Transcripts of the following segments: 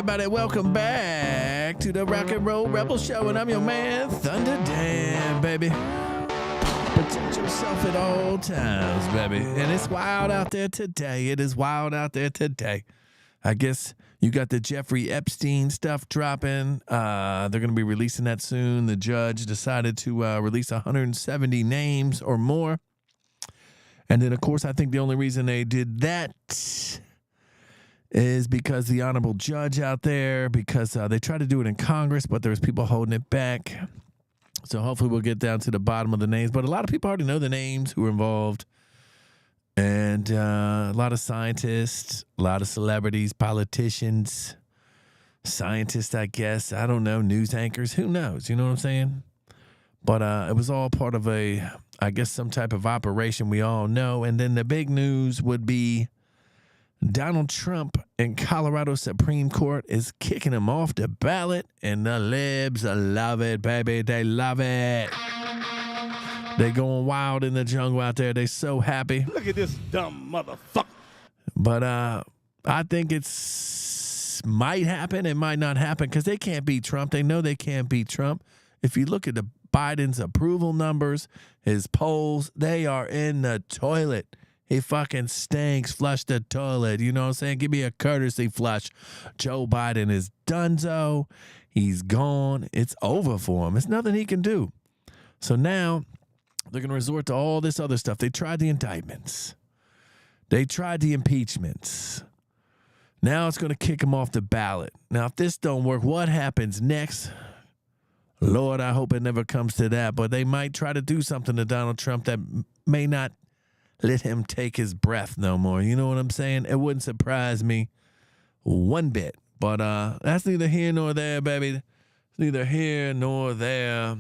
everybody. Welcome back to the Rock and Roll Rebel Show, and I'm your man, Thunder Dan, baby. Protect yourself at all times, baby. And it's wild out there today. It is wild out there today. I guess you got the Jeffrey Epstein stuff dropping. They're going to be releasing that soon. The judge decided to release 170 names or more. And then, of course, I think the only reason they did that is because the honorable judge out there, because they tried to do it in Congress, but there was people holding it back. So hopefully we'll get down to the bottom of the names. But a lot of people already know the names who are involved. And a lot of scientists, a lot of celebrities, politicians, scientists, I guess. I don't know, news anchors. Who knows? You know what I'm saying? But it was all part of I guess, some type of operation we all know. And then the big news would be Donald Trump in Colorado Supreme Court is kicking him off the ballot, and the libs love it, baby. They love it. They going wild in the jungle out there. They so happy. Look at this dumb motherfucker. But I think it's might happen. It might not happen because they can't beat Trump. They know they can't beat Trump. If you look at the Biden's approval numbers, his polls, they are in the toilet. He fucking stinks. Flush the toilet. You know what I'm saying? Give me a courtesy flush. Joe Biden is donezo. He's gone. It's over for him. There's nothing he can do. So now they're going to resort to all this other stuff. They tried the indictments. They tried the impeachments. Now it's going to kick him off the ballot. Now, if this don't work, what happens next? Lord, I hope it never comes to that. But they might try to do something to Donald Trump that may not let him take his breath no more. You know what I'm saying? It wouldn't surprise me one bit. But that's neither here nor there, baby. It's neither here nor there.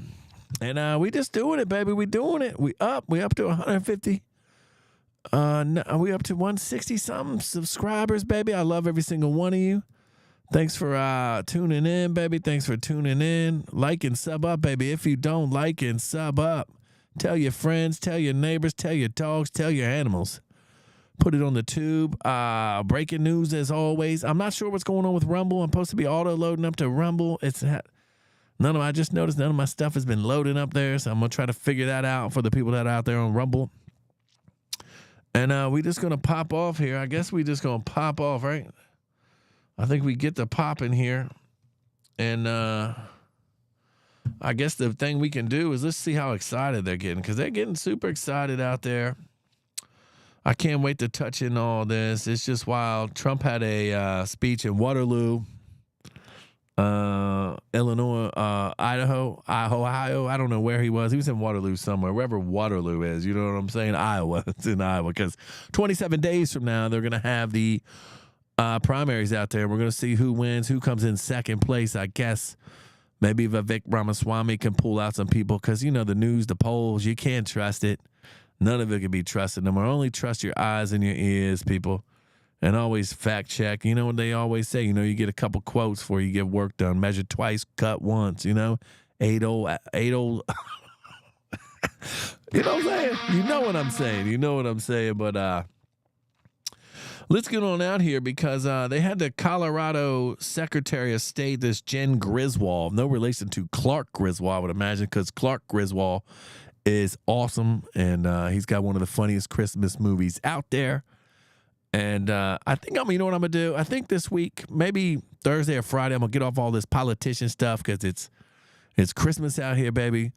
And we just doing it, baby. We doing it. We up to 150. We up to 160 something subscribers, baby. I love every single one of you. Thanks for tuning in, baby. Thanks for tuning in. Like and sub up, baby. If you don't like and sub up, tell your friends, tell your neighbors, tell your dogs, tell your animals. Put it on the tube. Breaking news as always. I'm not sure what's going on with Rumble. I'm supposed to be auto-loading up to Rumble. I just noticed none of my stuff has been loading up there, so I'm going to try to figure that out for the people that are out there on Rumble. And we just going to pop off here. I guess we just going to pop off, right? I think we get the pop in here. And I guess the thing we can do is let's see how excited they're getting, because they're getting super excited out there. I can't wait to touch in all this. It's just wild. Trump had a speech in Waterloo, Illinois, Idaho, Ohio. I don't know where he was. He was in Waterloo somewhere, wherever Waterloo is. You know what I'm saying? Iowa. It's in Iowa, because 27 days from now, they're going to have the primaries out there. We're going to see who wins, who comes in second place, I guess. Maybe Vivek Ramaswamy can pull out some people, because, you know, the news, the polls, you can't trust it. None of it can be trusted no more. Only trust your eyes and your ears, people. And always fact check. You know what they always say? You know, you get a couple quotes before you get work done. Measure twice, cut once. You know, eight old. You know what I'm saying? You know what I'm saying. You know what I'm saying. But let's get on out here, because they had the Colorado Secretary of State, this Jen Griswold. No relation to Clark Griswold, I would imagine, because Clark Griswold is awesome, and he's got one of the funniest Christmas movies out there. And I think you know what I'm going to do? I think this week, maybe Thursday or Friday, I'm going to get off all this politician stuff, because it's Christmas out here, baby.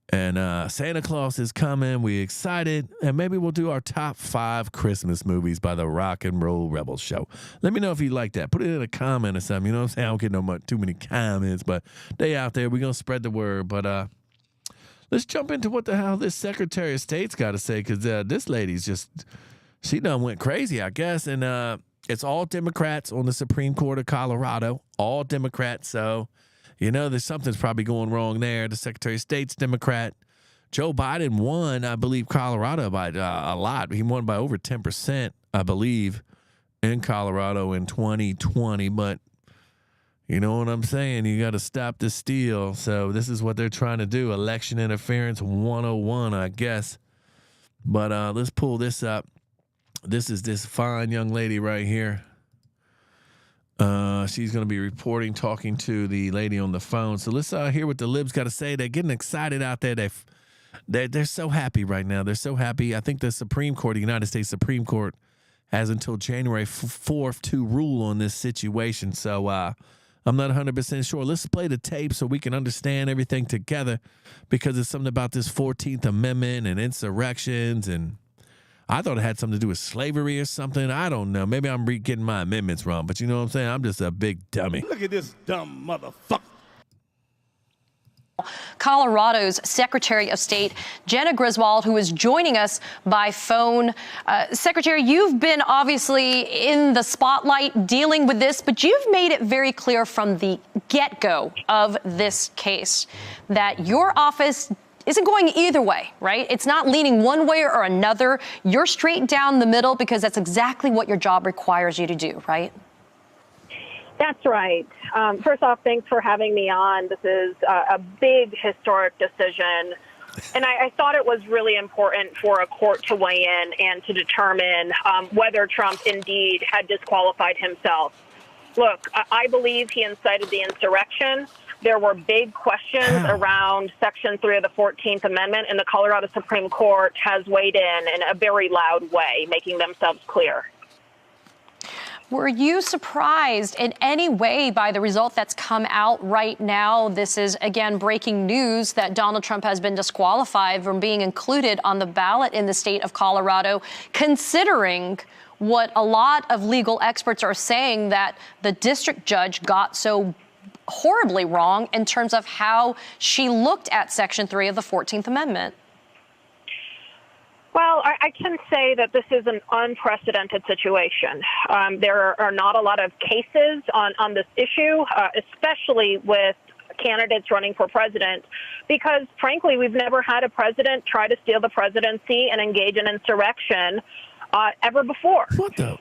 And Santa Claus is coming. We excited. And maybe we'll do our top 5 Christmas movies by the Rock and Roll Rebel Show. Let me know if you like that. Put it in a comment or something. You know what I'm saying? I don't get too many comments, but they out there. We're going to spread the word. But let's jump into what the hell this Secretary of State's got to say, because this lady's she done went crazy, I guess. And it's all Democrats on the Supreme Court of Colorado. All Democrats. So, you know, something's probably going wrong there. The Secretary of State's Democrat. Joe Biden won, I believe, Colorado by a lot. He won by over 10%, I believe, in Colorado in 2020. But you know what I'm saying? You got to stop the steal. So this is what they're trying to do. Election interference 101, I guess. But let's pull this up. This is this fine young lady right here. She's going to be reporting, talking to the lady on the phone. So let's hear what the libs got to say. They're getting excited out there. They're so happy right now. They're so happy. I think the Supreme Court, the United States Supreme Court, has until January 4th to rule on this situation. So I'm not 100% sure. Let's play the tape so we can understand everything together, because it's something about this 14th Amendment and insurrections, and I thought it had something to do with slavery or something. I don't know. Maybe I'm getting my amendments wrong, but you know what I'm saying? I'm just a big dummy. Look at this dumb motherfucker. Colorado's Secretary of State, Jena Griswold, who is joining us by phone. Secretary, you've been obviously in the spotlight dealing with this, but you've made it very clear from the get-go of this case that your office isn't going either way, right? It's not leaning one way or another. You're straight down the middle because that's exactly what your job requires you to do, right? That's right. First off, thanks for having me on. This is a big historic decision. And I thought it was really important for a court to weigh in and to determine whether Trump indeed had disqualified himself. Look, I believe he incited the insurrection. There were big questions around Section 3 of the 14th Amendment, and the Colorado Supreme Court has weighed in a very loud way, making themselves clear. Were you surprised in any way by the result that's come out right now? This is, again, breaking news that Donald Trump has been disqualified from being included on the ballot in the state of Colorado, considering what a lot of legal experts are saying that the district judge got so horribly wrong in terms of how she looked at Section 3 of the 14th Amendment. Well, I can say that this is an unprecedented situation. There are not a lot of cases on this issue, especially with candidates running for president, because, frankly, we've never had a president try to steal the presidency and engage in insurrection ever before.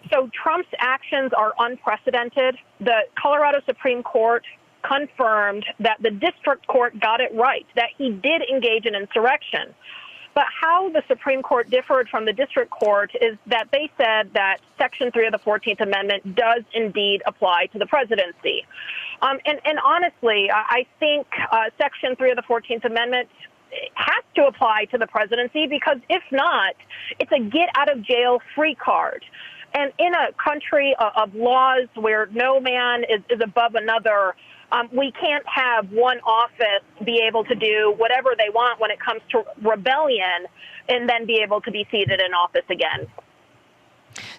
So Trump's actions are unprecedented. The Colorado Supreme Court confirmed that the district court got it right, that he did engage in insurrection. But how the Supreme Court differed from the district court is that they said that Section 3 of the 14th Amendment does indeed apply to the presidency. And honestly, I think Section 3 of the 14th Amendment has to apply to the presidency, because if not, it's a get-out-of-jail-free card. And in a country of laws where no man is above another, we can't have one office be able to do whatever they want when it comes to rebellion and then be able to be seated in office again.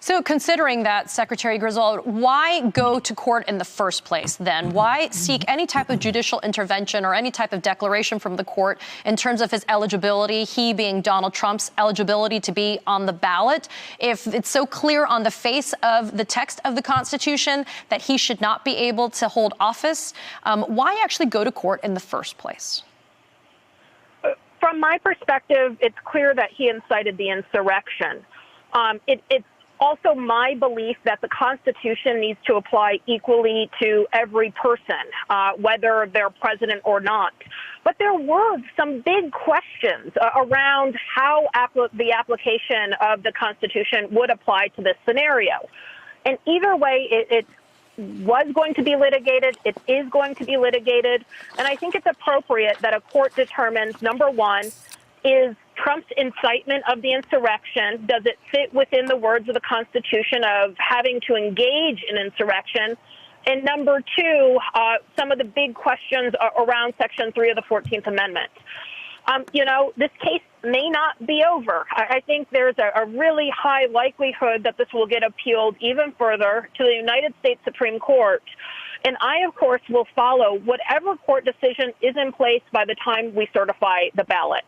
So considering that, Secretary Griswold, why go to court in the first place then? Why seek any type of judicial intervention or any type of declaration from the court in terms of his eligibility, he being Donald Trump's eligibility to be on the ballot, if it's so clear on the face of the text of the Constitution that he should not be able to hold office? Why actually go to court in the first place? From my perspective, it's clear that he incited the insurrection. It's also my belief that the Constitution needs to apply equally to every person, whether they're president or not. But there were some big questions around how the application of the Constitution would apply to this scenario. And either way, it was going to be litigated. It is going to be litigated. And I think it's appropriate that a court determines, number one, is Trump's incitement of the insurrection, does it fit within the words of the Constitution of having to engage in insurrection? And number two, some of the big questions around Section 3 of the 14th Amendment. This case may not be over. I think there's a really high likelihood that this will get appealed even further to the United States Supreme Court. And I, of course, will follow whatever court decision is in place by the time we certify the ballot.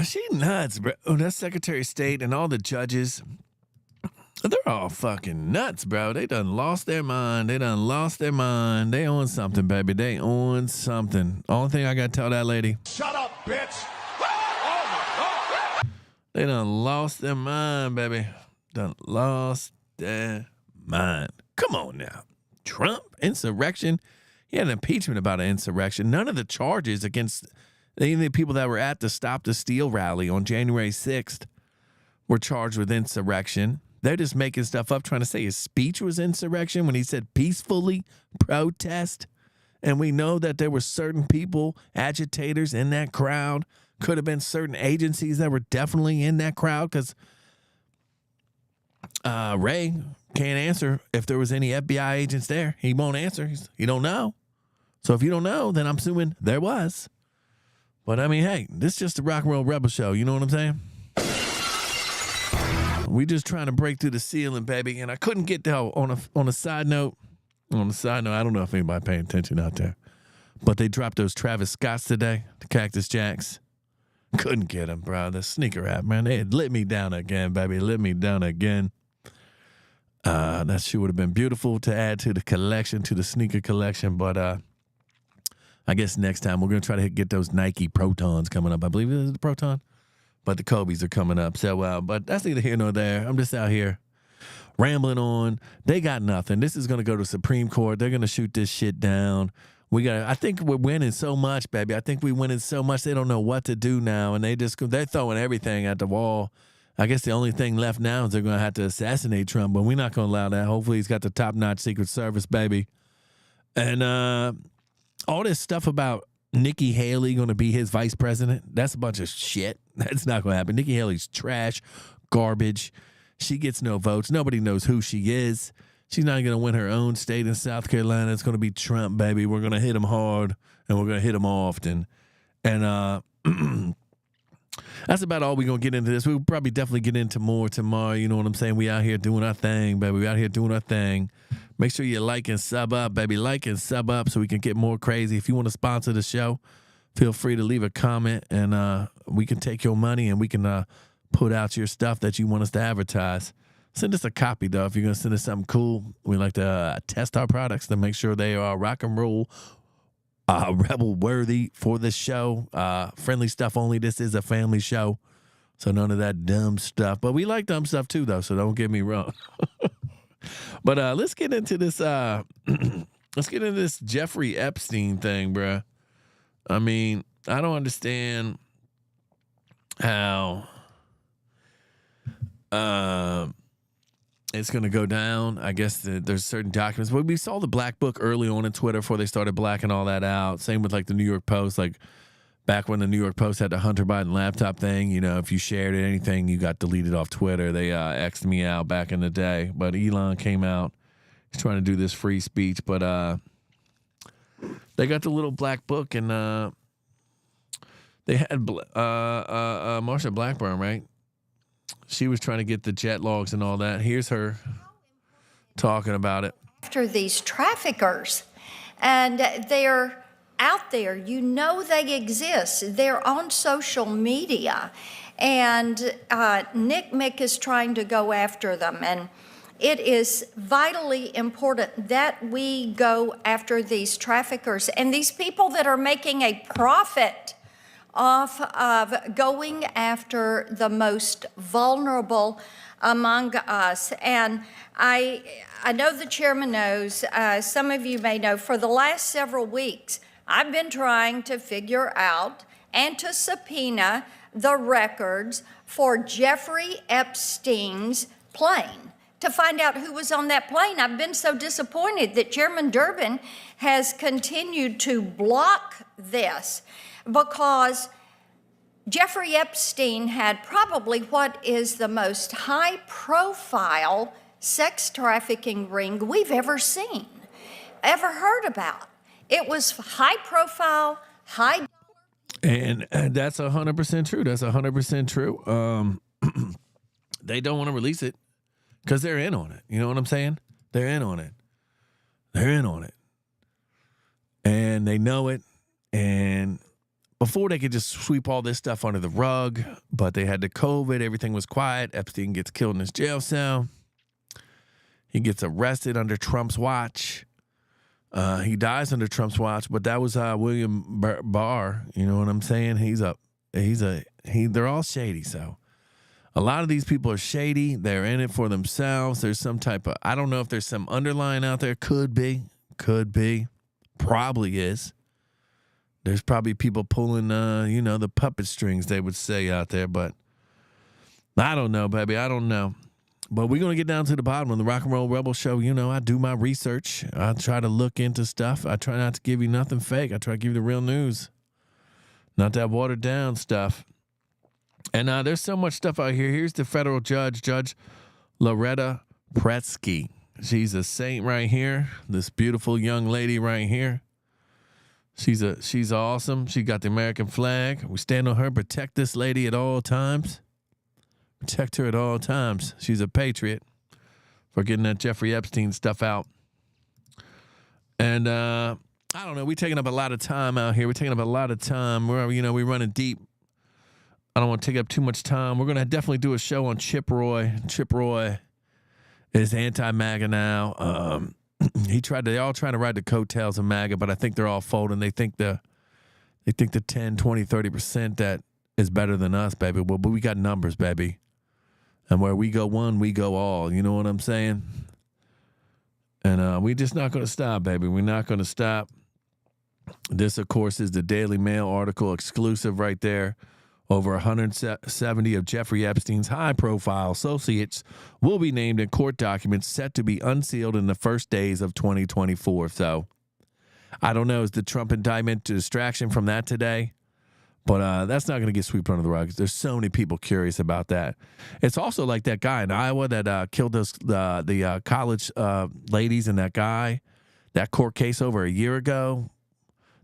She nuts, bro. Oh, that Secretary of State and all the judges, they're all fucking nuts, bro. They done lost their mind. They on something, baby. They on something. Only thing I got to tell that lady. Shut up, bitch. Oh, my God. They done lost their mind, baby. Done lost their mind. Come on now. Trump, insurrection. He had an impeachment about an insurrection. None of the charges against any of the people that were at the Stop the Steal rally on January 6th were charged with insurrection. They're just making stuff up, trying to say his speech was insurrection when he said peacefully protest. And we know that there were certain people, agitators in that crowd. Could have been certain agencies that were definitely in that crowd because Ray can't answer if there was any FBI agents there. He won't answer. He don't know. So if you don't know, then I'm assuming there was. But I mean, hey, this is just a rock and roll rebel show. You know what I'm saying? We just trying to break through the ceiling, baby. And I couldn't get to on a side note. On a side note, I don't know if anybody paying attention out there, but they dropped those Travis Scotts today, the Cactus Jacks. Couldn't get them, bro. The sneaker app, man, they had lit me down again, baby. Lit me down again. That shoe would have been beautiful to add to the collection, to the sneaker collection. But I guess next time we're going to try to get those Nike Protons coming up. I believe it is the Proton, but the Kobe's are coming up. So, but that's neither here nor there. I'm just out here rambling on. They got nothing. This is going to go to Supreme Court. They're going to shoot this shit down. I think we're winning so much, baby. I think we're winning so much they don't know what to do now, and they're throwing everything at the wall. I guess the only thing left now is they're going to have to assassinate Trump, but we're not going to allow that. Hopefully he's got the top-notch Secret Service, baby. And all this stuff about Nikki Haley going to be his vice president, that's a bunch of shit. That's not going to happen. Nikki Haley's trash, garbage. She gets no votes. Nobody knows who she is. She's not going to win her own state in South Carolina. It's going to be Trump, baby. We're going to hit him hard, and we're going to hit him often. And that's about all we're going to get into this. We'll probably definitely get into more tomorrow. You know what I'm saying? We out here doing our thing, baby. We out here doing our thing. Make sure you like and sub up, baby. Like and sub up so we can get more crazy. If you want to sponsor the show, feel free to leave a comment, and we can take your money, and we can put out your stuff that you want us to advertise. Send us a copy, though. If you're going to send us something cool, we like to test our products to make sure they are rock and roll, rebel worthy for the show. Friendly stuff only. This is a family show, so none of that dumb stuff. But we like dumb stuff, too, though, so don't get me wrong. But let's get into this. Let's get into this Jeffrey Epstein thing, bruh. I mean, I don't understand how it's going to go down. I guess there's certain documents. But we saw the Black Book early on in Twitter before they started blacking all that out. Same with like the New York Post. Like back when the New York Post had the Hunter Biden laptop thing, you know, if you shared anything, you got deleted off Twitter. They X'd me out back in the day. But Elon came out. He's trying to do this free speech. But they got the little Black Book, and they had Marsha Blackburn, right? She was trying to get the jet logs and all that. Here's her talking about it. After these traffickers, and they're out there, you know they exist. They're on social media, and Nick Mick is trying to go after them. And it is vitally important that we go after these traffickers and these people that are making a profit off of going after the most vulnerable among us. And I know the chairman knows, some of you may know, for the last several weeks, I've been trying to figure out and to subpoena the records for Jeffrey Epstein's plane, to find out who was on that plane. I've been so disappointed that Chairman Durbin has continued to block this, because Jeffrey Epstein had probably what is the most high-profile sex trafficking ring we've ever seen, ever heard about. It was high-profile, high. And that's 100% true. That's 100% true. They don't want to release it because they're in on it. You know what I'm saying? They're in on it. They're in on it. And they know it. And before they could just sweep all this stuff under the rug, but they had the COVID, everything was quiet. Epstein gets killed in his jail cell. He gets arrested under Trump's watch. He dies under Trump's watch, but that was William Barr. You know what I'm saying? They're all shady. So a lot of these people are shady. They're in it for themselves. There's some type of, I don't know if there's some underlying out there. Could be, probably is. There's probably people pulling, the puppet strings, they would say out there, but I don't know, baby. I don't know. But we're going to get down to the bottom of the Rock and Roll Rebel Show. You know, I do my research. I try to look into stuff. I try not to give you nothing fake. I try to give you the real news, not that watered down stuff. And there's so much stuff out here. Here's the federal judge, Judge Loretta Pretsky. She's a saint right here. This beautiful young lady right here. She's awesome. She got the American flag. We stand on her, protect this lady at all times. Protect her at all times. She's a patriot for getting that Jeffrey Epstein stuff out. And I don't know. We're taking up a lot of time out here. We're taking up a lot of time. We're running deep. I don't want to take up too much time. We're going to definitely do a show on Chip Roy. Chip Roy is anti-MAGA now. They all trying to ride the coattails of MAGA, but I think they're all folding. They think the 10, 20, 30% that is better than us, baby. Well, but we got numbers, baby. And where we go one, we go all. You know what I'm saying? And we're just not going to stop, baby. We're not going to stop. This, of course, is the Daily Mail article exclusive right there. Over 170 of Jeffrey Epstein's high-profile associates will be named in court documents set to be unsealed in the first days of 2024. So, I don't know. Is the Trump indictment a distraction from that today? But that's not going to get swept under the rug. There's so many people curious about that. It's also like that guy in Iowa that killed the college ladies and that guy, that court case over a year ago.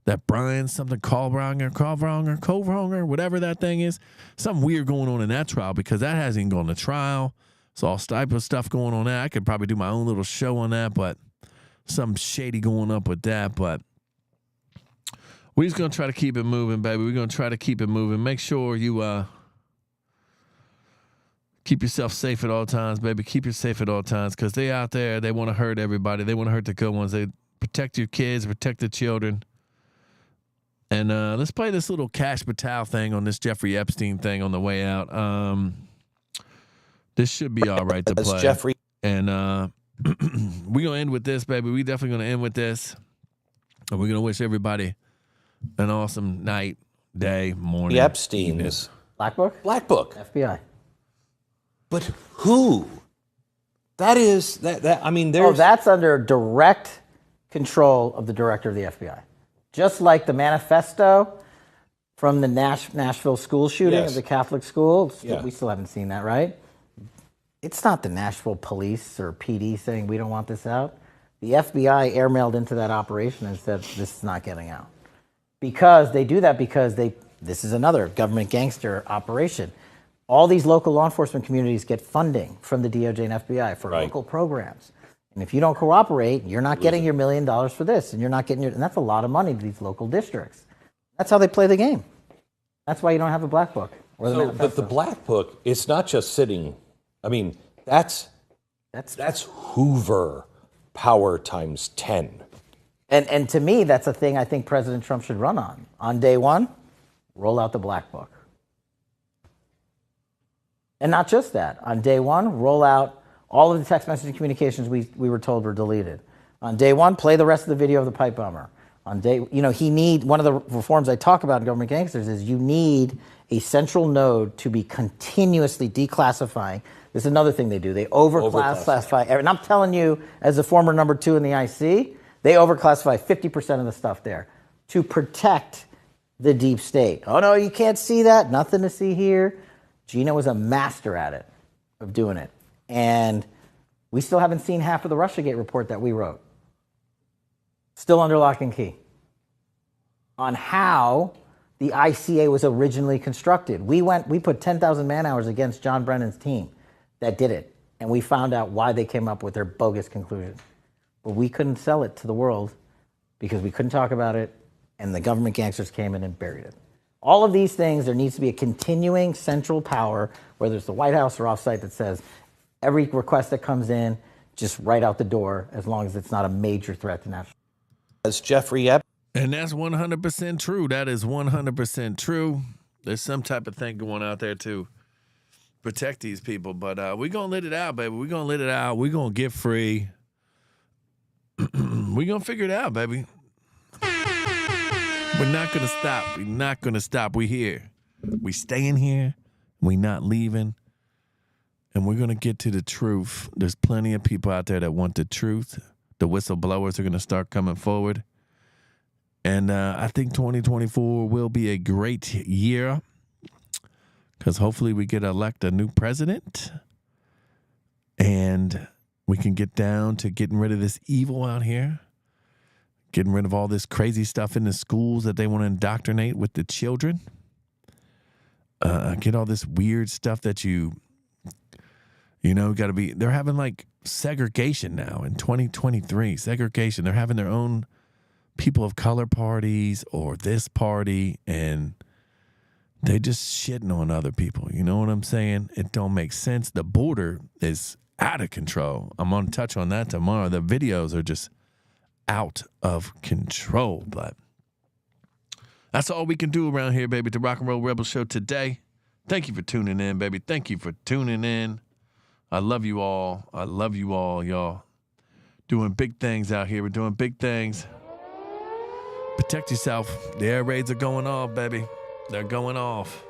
That Brian something Kovronger, whatever that thing is. Something weird going on in that trial because that hasn't even gone to trial. So all type of stuff going on there. I could probably do my own little show on that, but something shady going up with that. But we're just going to try to keep it moving, baby. We're going to try to keep it moving. Make sure you keep yourself safe at all times, baby. Keep yourself safe at all times because they out there, they want to hurt everybody. They want to hurt the good ones. They protect your kids, protect the children. And let's play this little Cash Patel thing on this Jeffrey Epstein thing on the way out. This should be all right to play. Jeffrey. And we're going to end with this, baby. We definitely going to end with this. And we're going to wish everybody an awesome night, day, morning. The Epstein's. Black Book? Black Book. FBI. But who? That is, I mean, there's... Oh, that's under direct control of the director of the FBI. Just like the manifesto from the Nashville school shooting of the Catholic school. Yeah. We still haven't seen that, right? It's not the Nashville police or PD saying we don't want this out. The FBI airmailed into that operation and said this is not getting out. Because they do that because this is another government gangster operation. All these local law enforcement communities get funding from the DOJ and FBI for local programs. And if you don't cooperate, you're not getting your $1 million for this, and you're not getting and that's a lot of money to these local districts. That's how they play the game. That's why you don't have a black book. Or the but the black book, it's not just sitting. I mean, that's Hoover power times 10. And to me, that's a thing I think President Trump should run on. On day one, roll out the black book. And not just that. On day one, roll out all of the text messaging communications we were told were deleted. On day one, play the rest of the video of the pipe bomber. On day, one of the reforms I talk about in Government Gangsters is you need a central node to be continuously declassifying. This is another thing they do. They overclassify. And I'm telling you, as a former number 2 in the IC, they overclassify 50% of the stuff there to protect the deep state. Oh, no, you can't see that. Nothing to see here. Gina was a master at it, of doing it. And we still haven't seen half of the Russiagate report that we wrote. Still under lock and key. On how the ICA was originally constructed. We put 10,000 man-hours against John Brennan's team that did it. And we found out why they came up with their bogus conclusions. But we couldn't sell it to the world because we couldn't talk about it, and the government gangsters came in and buried it. All of these things, there needs to be a continuing central power, whether it's the White House or offsite, that says every request that comes in, just right out the door, as long as it's not a major threat to national. As Jeffrey Epstein. And that's 100% true. That is 100% true. There's some type of thing going out there to protect these people. But we're going to let it out, baby. We're going to let it out. We're going to get free. We're going to figure it out, baby. We're not going to stop. We're not going to stop. We're here. We staying here. We're not leaving. and we're going to get to the truth. There's plenty of people out there that want the truth. The whistleblowers are going to start coming forward. And I think 2024 will be a great year because hopefully we get elect a new president and we can get down to getting rid of this evil out here, getting rid of all this crazy stuff in the schools that they want to indoctrinate with the children. Get all this weird stuff that got to be, they're having like segregation now in 2023, segregation. They're having their own people of color parties or this party, and they just shitting on other people. You know what I'm saying? It don't make sense. The border is out of control. I'm going to touch on that tomorrow. The videos are just out of control, but that's all we can do around here, baby. The Rock and Roll Rebel Show today. Thank you for tuning in, baby. Thank you for tuning in. I love you all. I love you all, y'all. Doing big things out here. We're doing big things. Protect yourself. The air raids are going off, baby. They're going off.